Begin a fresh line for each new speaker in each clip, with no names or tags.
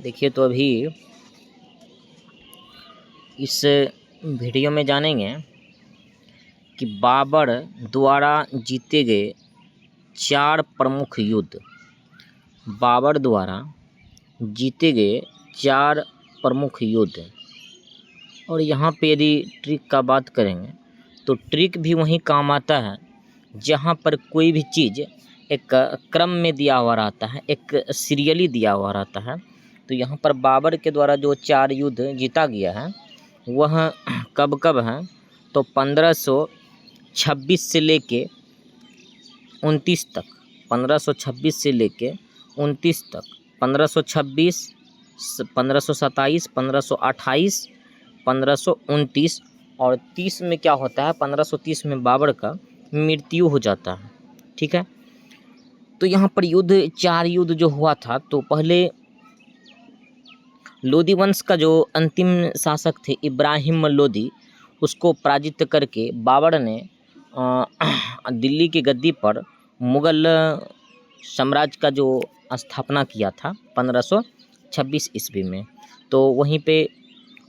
देखिए, तो अभी इस वीडियो में जानेंगे कि बाबर द्वारा जीते गए 4 प्रमुख युद्ध। बाबर द्वारा जीते गए 4 प्रमुख युद्ध। और यहाँ पे यदि ट्रिक का बात करेंगे तो ट्रिक भी वहीं काम आता है जहाँ पर कोई भी चीज़ एक क्रम में दिया हुआ रहता है, एक सीरियली दिया हुआ रहता है। तो यहाँ पर बाबर के द्वारा जो 4 युद्ध जीता गया है वह कब कब है, तो 1526 से लेके 29 तक, 1526 से लेके 29 तक, 1526, 1527, 1528, 1529 और 30 में क्या होता है, 1530 में बाबर का मृत्यु हो जाता है। ठीक है, तो यहाँ पर युद्ध 4 युद्ध जो हुआ था, तो पहले लोदी वंश का जो अंतिम शासक थे इब्राहिम लोदी, उसको पराजित करके बाबर ने दिल्ली की गद्दी पर मुग़ल साम्राज्य का जो स्थापना किया था 1526 ईस्वी में। तो वहीं पे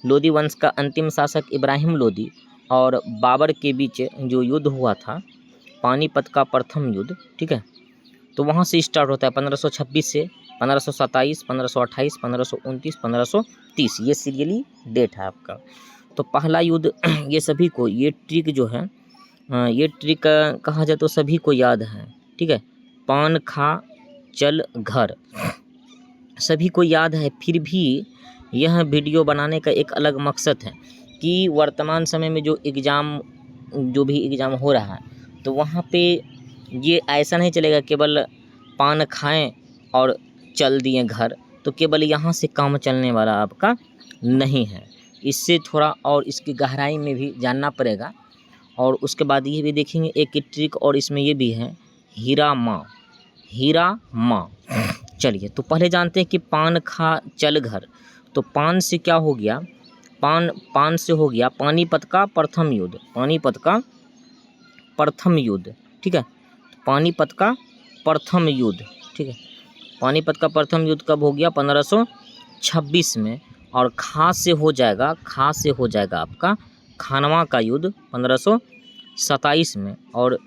लोदी वंश का अंतिम शासक इब्राहिम लोदी और बाबर के बीच जो युद्ध हुआ था, पानीपत का प्रथम युद्ध, ठीक है, तो वहाँ से स्टार्ट होता है 1526 से 1527, 1528, 1529, 1530, ये सीरियली डेट है आपका। तो पहला युद्ध ये सभी को, ये ट्रिक जो है, ये ट्रिक कहा जाए तो सभी को याद है। ठीक है, पान खा चल घर, सभी को याद है। फिर भी यह वीडियो बनाने का एक अलग मकसद है कि वर्तमान समय में जो भी एग्ज़ाम हो रहा है, तो वहाँ पे ये ऐसा नहीं चलेगा केवल पान खाएं और चल दिए घर, तो केवल यहाँ से काम चलने वाला आपका नहीं है। इससे थोड़ा और इसकी गहराई में भी जानना पड़ेगा। और उसके बाद ये भी देखेंगे एक ट्रिक, और इसमें ये भी है हीरा माँ, हीरा माँ। चलिए, तो पहले जानते हैं कि पान खा चल घर। तो पान से क्या हो गया, पान से हो गया पानीपत का प्रथम युद्ध, पानीपत का प्रथम युद्ध। ठीक है, पानीपत का प्रथम युद्ध, ठीक है, पानीपत का प्रथम युद्ध कब हो गया, 1526 में। और खा से हो जाएगा आपका खानवा का युद्ध 1527 में। और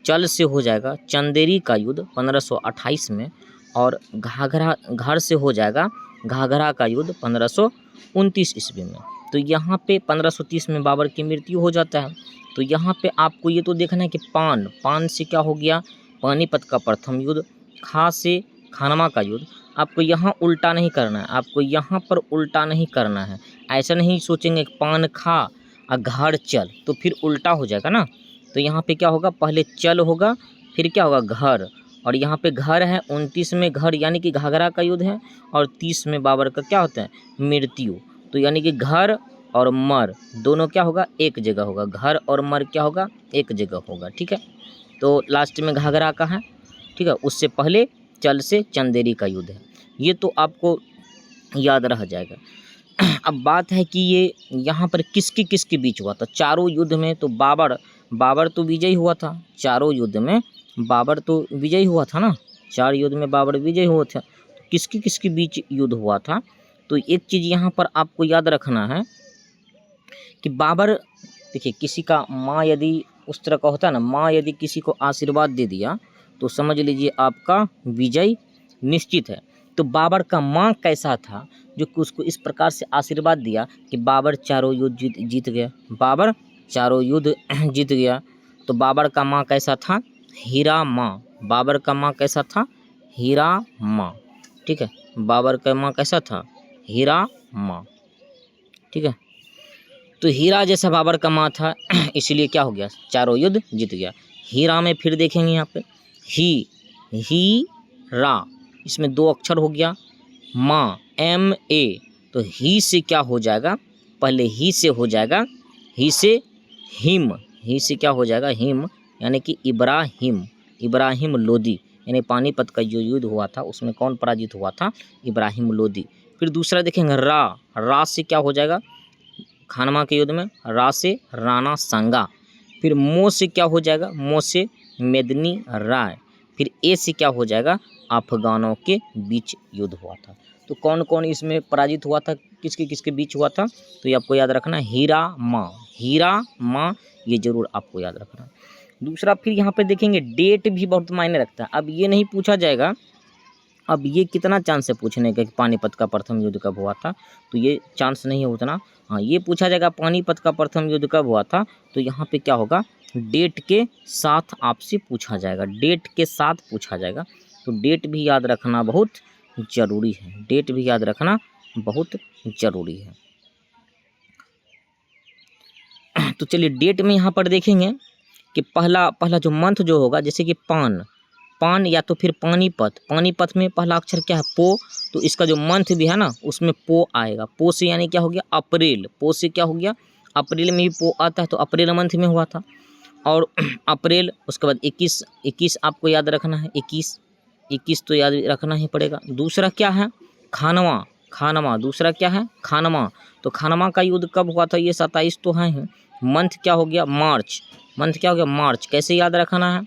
चल से हो जाएगा चंदेरी का युद्ध 1528 में। और घर से हो जाएगा घाघरा का युद्ध 1529 ईस्वी में। तो यहाँ पे 1530 में बाबर की मृत्यु हो जाता है। तो यहाँ पे आपको ये तो देखना है कि पान से क्या हो गया, पानीपत का प्रथम युद्ध। खा से खानवा का युद्ध। आपको यहाँ उल्टा नहीं करना है, आपको यहाँ पर उल्टा नहीं करना है। ऐसा नहीं सोचेंगे कि पान खा और घर चल, तो फिर उल्टा हो जाएगा ना। तो यहाँ पे क्या होगा, पहले चल होगा, फिर क्या होगा, घर। और यहाँ पे घर है 29 में घर, यानी कि घाघरा का युद्ध है। और 30 में बाबर का क्या होता है, मृत्यु। तो यानी कि घर और मर दोनों क्या होगा, एक जगह होगा। घर और मर क्या होगा, एक जगह होगा। ठीक है, तो लास्ट में घाघरा का है। ठीक है, उससे पहले चल से चंदेरी का युद्ध है। ये तो आपको याद रह जाएगा। अब बात है कि ये यहाँ पर किसके बीच हुआ था चारों युद्ध में। तो बाबर तो विजयी हुआ था चारों युद्ध में, बाबर तो विजयी हुआ था ना, 4 युद्ध में बाबर विजयी हुआ था। तो किसके बीच युद्ध हुआ था, तो एक चीज़ यहाँ पर आपको याद रखना है कि बाबर, देखिए, किसी का माँ यदि उस तरह का होता है ना, माँ यदि किसी को आशीर्वाद दे दिया तो समझ लीजिए आपका विजय निश्चित है। तो बाबर का माँ कैसा था, जो कि उसको इस प्रकार से आशीर्वाद दिया कि बाबर चारों युद्ध जीत गया, बाबर चारों युद्ध जीत गया। तो बाबर का माँ कैसा था, हीरा माँ। बाबर का माँ कैसा था, हीरा माँ। ठीक है, बाबर का माँ कैसा था, हीरा माँ। ठीक है, तो हीरा जैसा बाबर का माँ था, इसलिए क्या हो गया, चारों युद्ध जीत गया। हीरा में फिर देखेंगे यहाँ पे ही रा, इसमें 2 अक्षर हो गया, माँ MA। तो ही से क्या हो जाएगा, पहले ही से हो जाएगा, ही से हिम, ही से क्या हो जाएगा, हिम, यानी कि इब्राहिम लोदी। यानी पानीपत का जो युद्ध हुआ था उसमें कौन पराजित हुआ था, इब्राहिम लोदी। फिर दूसरा देखेंगे रा से क्या हो जाएगा, खानवा के युद्ध में रा से राणा सांगा। फिर मो से क्या हो जाएगा, मो से मेदिनी राय। फिर ए से क्या हो जाएगा, अफगानों के बीच युद्ध हुआ था। तो कौन कौन इसमें पराजित हुआ था, किसके किसके बीच हुआ था, तो ये आपको याद रखना है, हीरा माँ, ये जरूर आपको याद रखना है। दूसरा फिर यहाँ पे देखेंगे डेट भी बहुत मायने रखता है। अब ये नहीं पूछा जाएगा, अब ये कितना चांस है पूछने का कि पानीपत का प्रथम युद्ध कब हुआ था, तो ये चांस नहीं है उतना। हाँ, ये पूछा जाएगा पानीपत का प्रथम युद्ध कब हुआ था, तो यहाँ पे क्या होगा, डेट के साथ आपसे पूछा जाएगा, डेट के साथ पूछा जाएगा। तो डेट भी याद रखना बहुत ज़रूरी है, डेट भी याद रखना बहुत ज़रूरी है। तो चलिए डेट में यहाँ पर देखेंगे कि पहला जो मंथ जो होगा, जैसे कि पान या तो फिर पानीपत में पहला अक्षर क्या है, पो, तो इसका जो मंथ भी है ना उसमें पो आएगा। पो से यानी क्या हो गया, अप्रैल, पो से क्या हो गया, अप्रैल में भी पो आता है, तो अप्रैल मंथ में हुआ था। और अप्रैल, उसके बाद 21 आपको याद रखना है, 21 तो याद रखना ही पड़ेगा। दूसरा क्या है, खानवा, दूसरा क्या है, खानवा, तो खानवा का युद्ध कब हुआ था, ये 27 तो है ही। मंथ क्या हो गया, मार्च, कैसे याद रखना है,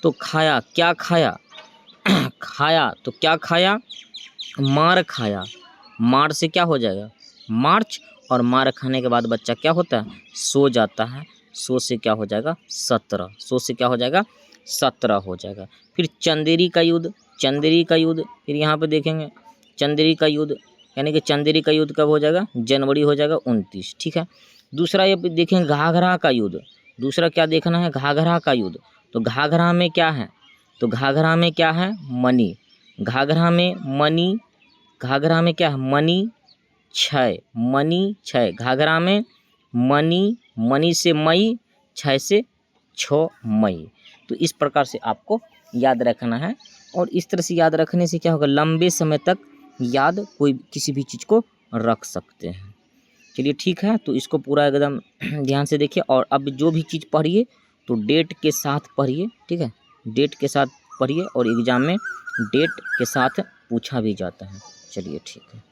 तो खाया, क्या खाया खाया, तो क्या खाया, मार खाया, मार से क्या हो जाएगा, मार्च, और मार खाने के बाद बच्चा क्या होता है, सो जाता है, सो से क्या हो जाएगा, 17, सो से क्या हो जाएगा, 17 हो जाएगा। फिर चंदेरी का युद्ध, फिर यहाँ पे देखेंगे चंदेरी का युद्ध, यानी कि चंदेरी का युद्ध कब हो जाएगा, जनवरी हो जाएगा 29, ठीक है। दूसरा ये देखेंगे घाघरा का युद्ध, दूसरा क्या देखना है, घाघरा का युद्ध, तो घाघरा में क्या है, तो घाघरा में क्या है, मनी, घाघरा में क्या है, मनी क्षय, घाघरा में मनी से मई, क्षय से 6 मई। तो इस प्रकार से आपको याद रखना है, और इस तरह से याद रखने से क्या होगा, लंबे समय तक याद कोई किसी भी चीज़ को रख सकते हैं। चलिए ठीक है, तो इसको पूरा एकदम ध्यान से देखिए, और अब जो भी चीज़ पढ़िए तो डेट के साथ पढ़िए, ठीक है, डेट के साथ पढ़िए, और एग्ज़ाम में डेट के साथ पूछा भी जाता है। चलिए ठीक है।